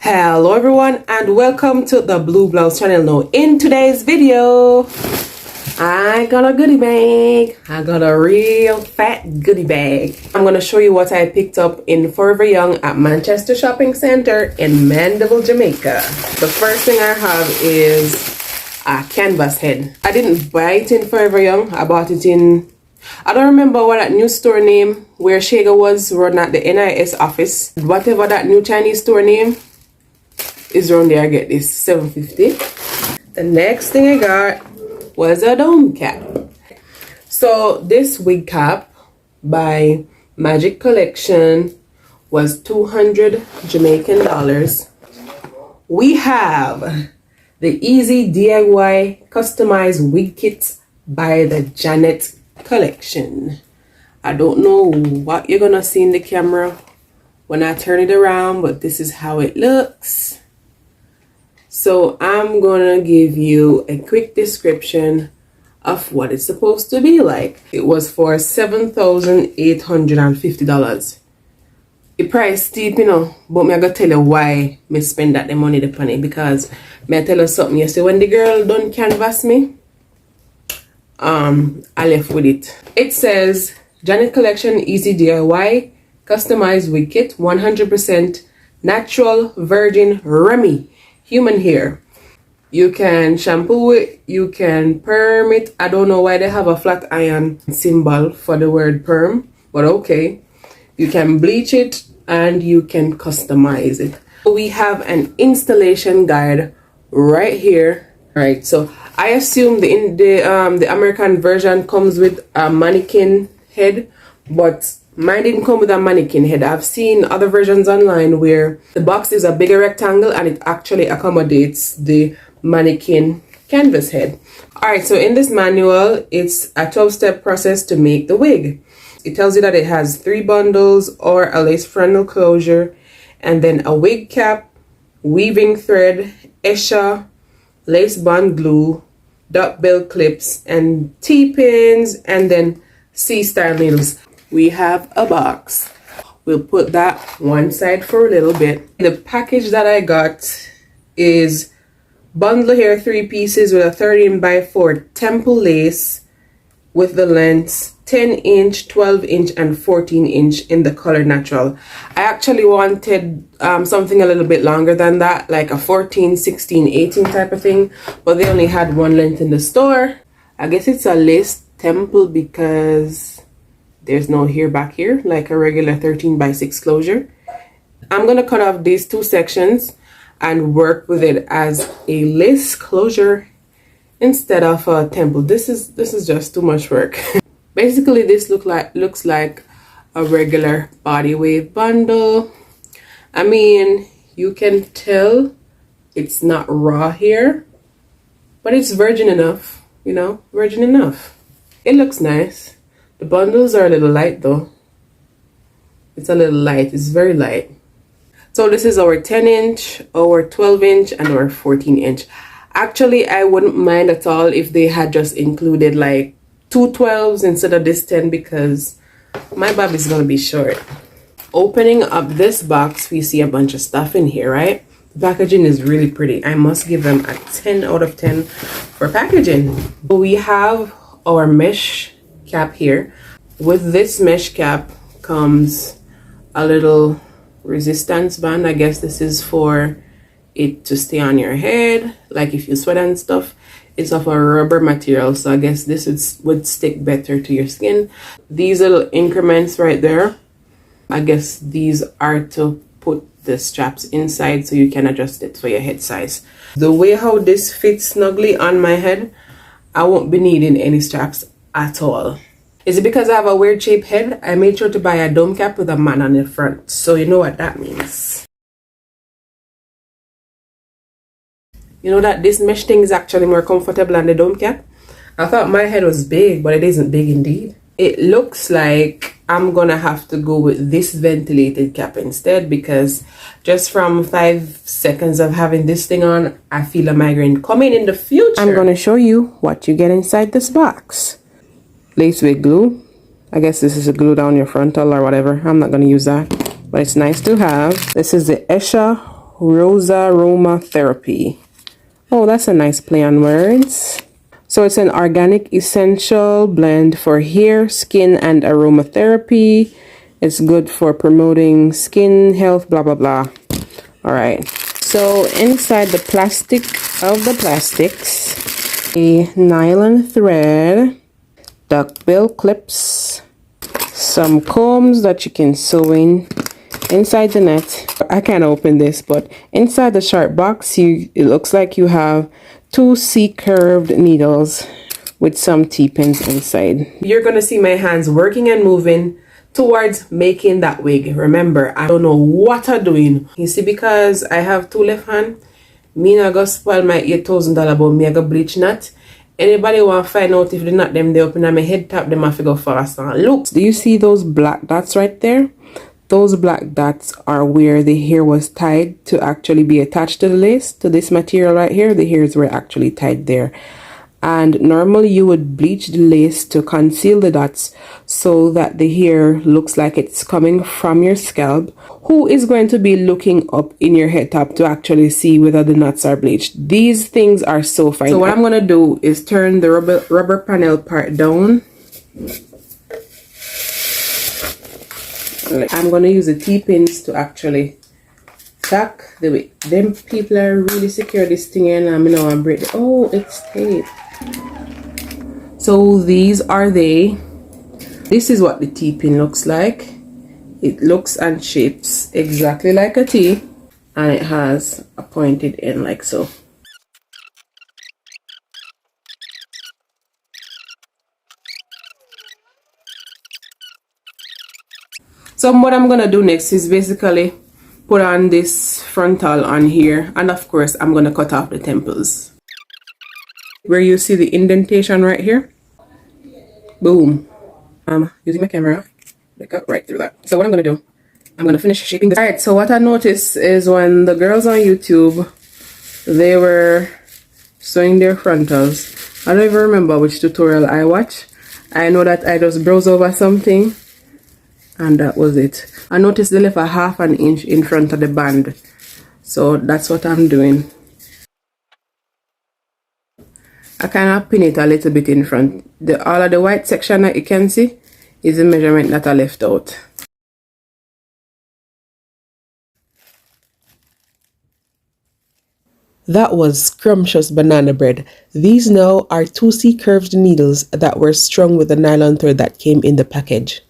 Hello everyone and welcome to the Blue Blouse channel. Now in today's video I got a goodie bag. I got a real fat goodie bag. I'm gonna show you what I picked up in Forever Young at Manchester Shopping Center in Mandeville, Jamaica. The first thing I have is a canvas head. I didn't buy it in Forever Young. I bought it in, I don't remember what that new store name where Shega was run at the NIS office. Whatever that new Chinese store name is around there. I get this $7.50. The next thing I got was a dome cap. So this wig cap by Magic Collection was 200 Jamaican dollars. We have the Easy DIY Customized Wig Kits by the Janet Collection. I don't know what you're gonna see in the camera when I turn it around, but this is how it looks. So I'm gonna give you a quick description of what it's supposed to be like. It was for $7,850. The price steep, you know, but me I gotta tell you why me spend that the money upon it, because me I tell you something. You see, when the girl done canvas me, I left with it. It says Janet Collection Easy DIY Customized Wig Kit, 100% natural virgin Remy human hair. You can shampoo it, you can perm it. I don't know why they have a flat iron symbol for the word perm, but okay. You can bleach it and you can customize it. We have an installation guide right here. Right, so I assume the American version comes with a mannequin head, but mine didn't come with a mannequin head. I've seen other versions online where the box is a bigger rectangle and it actually accommodates the mannequin canvas head. Alright, so in this manual, it's a 12-step process to make the wig. It tells you that it has 3 bundles or a lace frontal closure, and then a wig cap, weaving thread, Esha, lace bond glue, Duckbill Clips, and T-pins, and then C-style needles. We have a box. We'll put that one side for a little bit. The package that I got is bundle hair 3 pieces with a 13x4 temple lace with the lengths 10-inch, 12-inch, and 14-inch in the color natural. I actually wanted something a little bit longer than that, like a 14, 16, 18 type of thing, but they only had one length in the store. I guess it's a lace temple because there's no hair back here like a regular 13x6 closure. I'm gonna cut off these 2 sections and work with it as a lace closure instead of a temple. This is just too much work. Basically, this looks like a regular body wave bundle. I mean, you can tell it's not raw hair, but it's virgin enough, you know, virgin enough. It looks nice. The bundles are a little light though. It's a little light, it's very light. So this is our 10-inch, our 12-inch, and our 14-inch. Actually, I wouldn't mind at all if they had just included like 2 12s instead of this 10, because my bob is gonna be short. Opening up this box, we see a bunch of stuff in here, right? The packaging is really pretty. I must give them a 10 out of 10 for packaging. We have our mesh cap here. With this mesh cap comes a little resistance band. I guess this is for it to stay on your head, like if you sweat and stuff. It's of a rubber material, so I guess this would stick better to your skin. These little increments right there, I guess these are to put the straps inside so you can adjust it for your head size. The way how this fits snugly on my head, I won't be needing any straps at all. Is it because I have a weird shaped head? I made sure to buy a dome cap with a man on the front, so you know what that means. You know that this mesh thing is actually more comfortable than the dome cap? I thought my head was big, but it isn't big indeed. It looks like I'm gonna have to go with this ventilated cap instead, because just from 5 seconds of having this thing on, I feel a migraine coming in the future. I'm gonna show you what you get inside this box. Lace wig glue. I guess this is a glue down your frontal or whatever. I'm not gonna use that, but it's nice to have. This is the Esha Rosaroma therapy. Oh, that's a nice play on words. So it's an organic essential blend for hair, skin, and aromatherapy. It's good for promoting skin health, blah, blah, blah. All right. So inside the plastic of the plastics, a nylon thread, duckbill clips, some combs that you can sew in inside the net. I can't open this, but inside the sharp box, it looks like you have 2 C-curved needles with some T-pins inside. You're gonna see my hands working and moving towards making that wig. Remember, I don't know what I'm doing. You see, because I have 2 left hands, me not gonna spoil my $8,000, but me I go bleach knot. Anybody want to find out if the knot them they open on my head top, them have to go fast. Look, do you see those black dots right there? Those black dots are where the hair was tied to actually be attached to the lace, to this material right here. The hairs were actually tied there. And normally you would bleach the lace to conceal the dots so that the hair looks like it's coming from your scalp. Who is going to be looking up in your head top to actually see whether the knots are bleached? These things are so fine. So what I'm going to do is turn the rubber panel part down. I'm going to use the T-pins to actually tack the way. Them people are really secure this thing and I know I'm break. Oh, it's tape. So these are they. This is what the T-pin looks like. It looks and shapes exactly like a T, and it has a pointed end like so. So what I'm gonna do next is basically put on this frontal on here, and of course I'm gonna cut off the temples. Where you see the indentation right here, boom. Using my camera, I cut right through that. So what I'm gonna do, I'm gonna finish shaping this. Alright, so what I noticed is when the girls on YouTube, they were sewing their frontals, I don't even remember which tutorial I watched. I know that I just browsed over something and that was it. I noticed they left a half an inch in front of the band, so that's what I'm doing. I kind of pin it a little bit in front. All of the white section that you can see is the measurement that I left out. That was scrumptious banana bread. These now are 2C curved needles that were strung with the nylon thread that came in the package.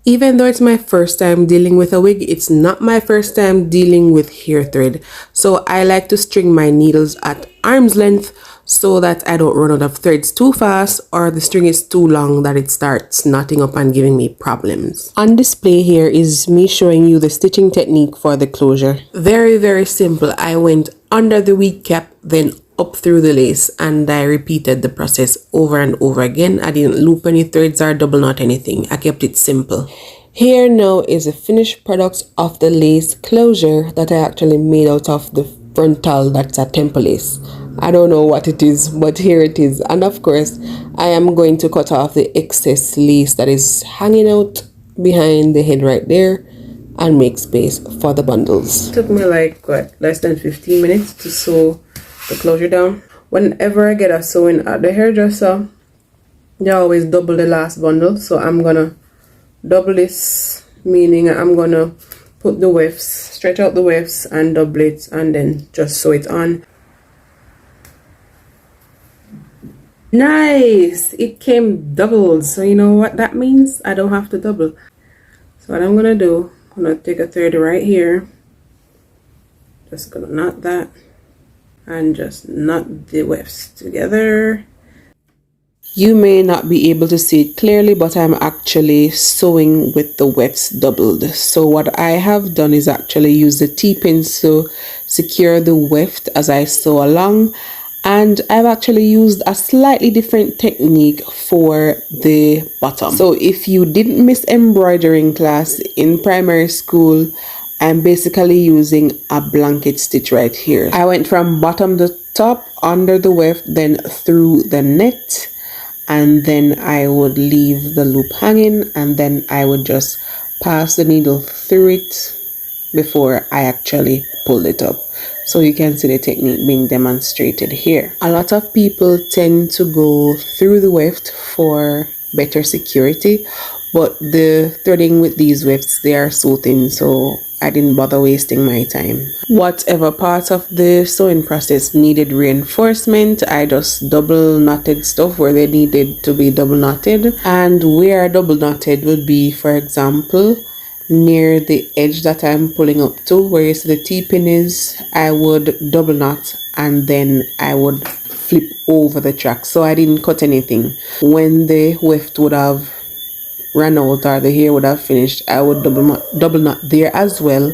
Even though it's my first time dealing with a wig, it's not my first time dealing with hair thread. So I like to string my needles at arm's length so that I don't run out of threads too fast or the string is too long that it starts knotting up and giving me problems. On display here is me showing you the stitching technique for the closure. Very, very simple. I went under the wig cap, then up through the lace, and I repeated the process over and over again. I didn't loop any threads or double knot anything. I kept it simple. Here now is a finished product of the lace closure that I actually made out of the frontal. That's a temple lace. I don't know what it is, but here it is. And of course, I am going to cut off the excess lace that is hanging out behind the head right there and make space for the bundles. It took me like less than 15 minutes to sew the closure down. Whenever I get a sewing at the hairdresser, they always double the last bundle, so I'm gonna double this, meaning I'm gonna put the wefts, stretch out the wefts and double it, and then just sew it on. Nice! It came doubled, so you know what that means? I don't have to double. So what I'm gonna do, I'm gonna take a thread right here, just gonna knot that and just knot the wefts together. You may not be able to see it clearly, but I'm actually sewing with the wefts doubled. So what I have done is actually use the T-pins to secure the weft as I sew along, and I've actually used a slightly different technique for the bottom. So if you didn't miss embroidering class in primary school, I'm basically using a blanket stitch right here. I went from bottom to top, under the weft, then through the net, and then I would leave the loop hanging, and then I would just pass the needle through it before I actually pulled it up. So you can see the technique being demonstrated here. A lot of people tend to go through the weft for better security, but the threading with these wefts, they are so thin, so I didn't bother wasting my time. Whatever part of the sewing process needed reinforcement, I just double knotted stuff where they needed to be double knotted. And where double knotted would be, for example, near the edge that I'm pulling up to, where you see the T-pin is, I would double knot and then I would flip over the track. So I didn't cut anything. When the weft would have ran out or the hair would have finished, I would double knot there as well.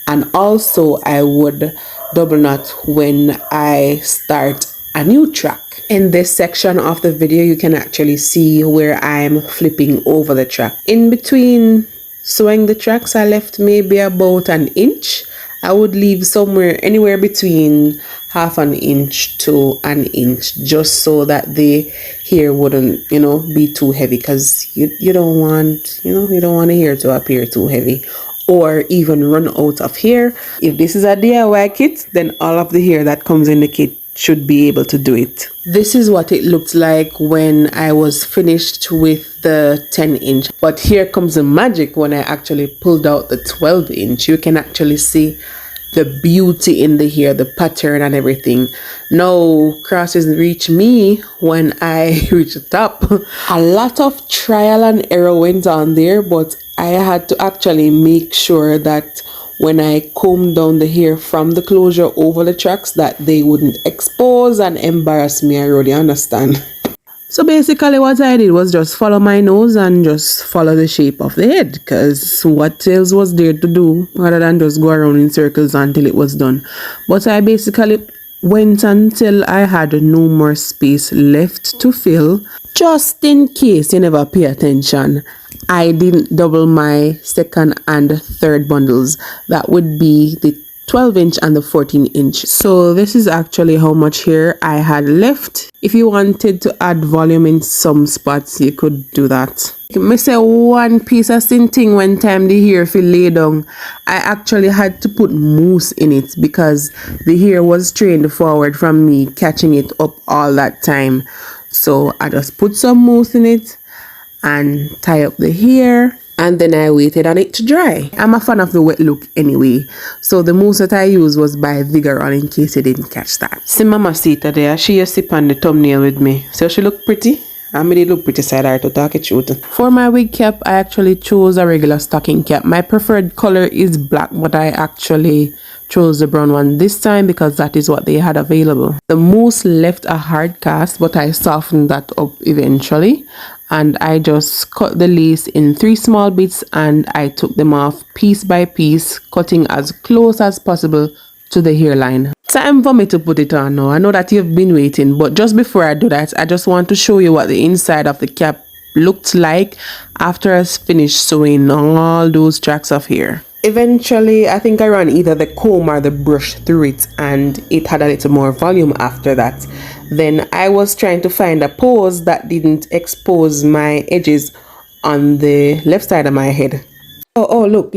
And also I would double knot when I start a new track. In this section of the video, you can actually see where I'm flipping over the track. In between sewing the tracks, I left maybe about an inch. I would leave somewhere anywhere between half an inch to an inch, just so that the hair wouldn't, be too heavy, because you don't want, you don't want the hair to appear too heavy or even run out of hair. If this is a DIY kit, then all of the hair that comes in the kit should be able to do it. This is what it looked like when I was finished with the 10-inch. But here comes the magic when I actually pulled out the 12-inch. You can actually see the beauty in the hair, the pattern and everything. No crosses reach me when I reach the top. A lot of trial and error went on there, but I had to actually make sure that when I combed down the hair from the closure over the tracks, that they wouldn't expose and embarrass me. I really understand. So basically what I did was just follow my nose and just follow the shape of the head, because what else was there to do rather than just go around in circles until it was done. But I basically went until I had no more space left to fill. Just in case you never pay attention, I didn't double my second and third bundles. That would be the 12-inch and the 14-inch. So this is actually how much hair I had left. If you wanted to add volume in some spots, you could do that. Me say one piece of thing when time the hair feel lay down, I actually had to put mousse in it because the hair was strained forward from me catching it up all that time. So I just put some mousse in it and tie up the hair, and then I waited on it to dry. I'm a fan of the wet look anyway, so the mousse that I used was by Vigorol, in case you didn't catch that. See Mama Sita there, she used to sip on the thumbnail with me. So she look pretty. I made it look pretty side her to talk it truth. For my wig cap, I actually chose a regular stocking cap. My preferred color is black, but I actually chose the brown one this time because that is what they had available. The mousse left a hard cast, but I softened that up eventually. And I just cut the lace in 3 small bits and I took them off piece by piece, cutting as close as possible to the hairline. Time for me to put it on now. I know that you've been waiting, but just before I do that, I just want to show you what the inside of the cap looked like after I finished sewing all those tracks of hair. Eventually, I think I ran either the comb or the brush through it and it had a little more volume after that. Then I was trying to find a pose that didn't expose my edges on the left side of my head. Oh, look.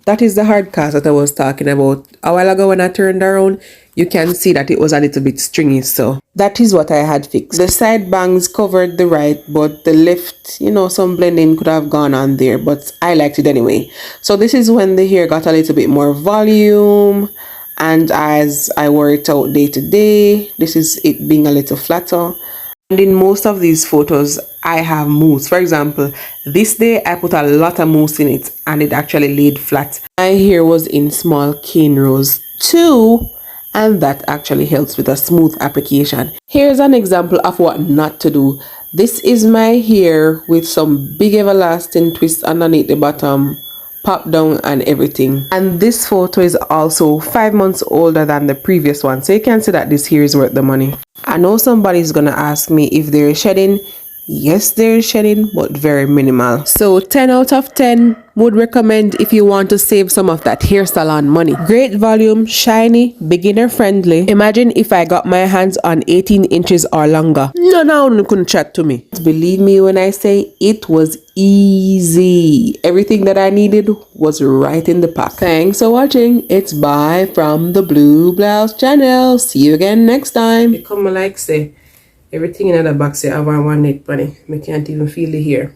That is the hard cast that I was talking about. A while ago when I turned around, you can see that it was a little bit stringy, so that is what I had fixed. The side bangs covered the right, but the left, some blending could have gone on there, but I liked it anyway. So this is when the hair got a little bit more volume, and as I wore it out day to day, this is it being a little flatter. And in most of these photos, I have mousse. For example, this day I put a lot of mousse in it and it actually laid flat. My hair was in small cane rows too, and that actually helps with a smooth application. Here's an example of what not to do. This is my hair with some big everlasting twist underneath the bottom, pop down and everything. And this photo is also 5 months older than the previous one, so you can see that this hair is worth the money. I know somebody's gonna ask me if they're shedding, Yes, there is shedding, but very minimal. So 10 out of 10 would recommend if you want to save some of that hair salon money. Great volume, shiny, beginner friendly. Imagine if I got my hands on 18 inches or longer. No, you couldn't chat to me. Believe me when I say it was easy. Everything that I needed was right in the pack. Thanks for watching. It's bye from the Blue Blouse channel. See you again next time. Come like say everything in the box I have on one neck bunny. I can't even feel the hair.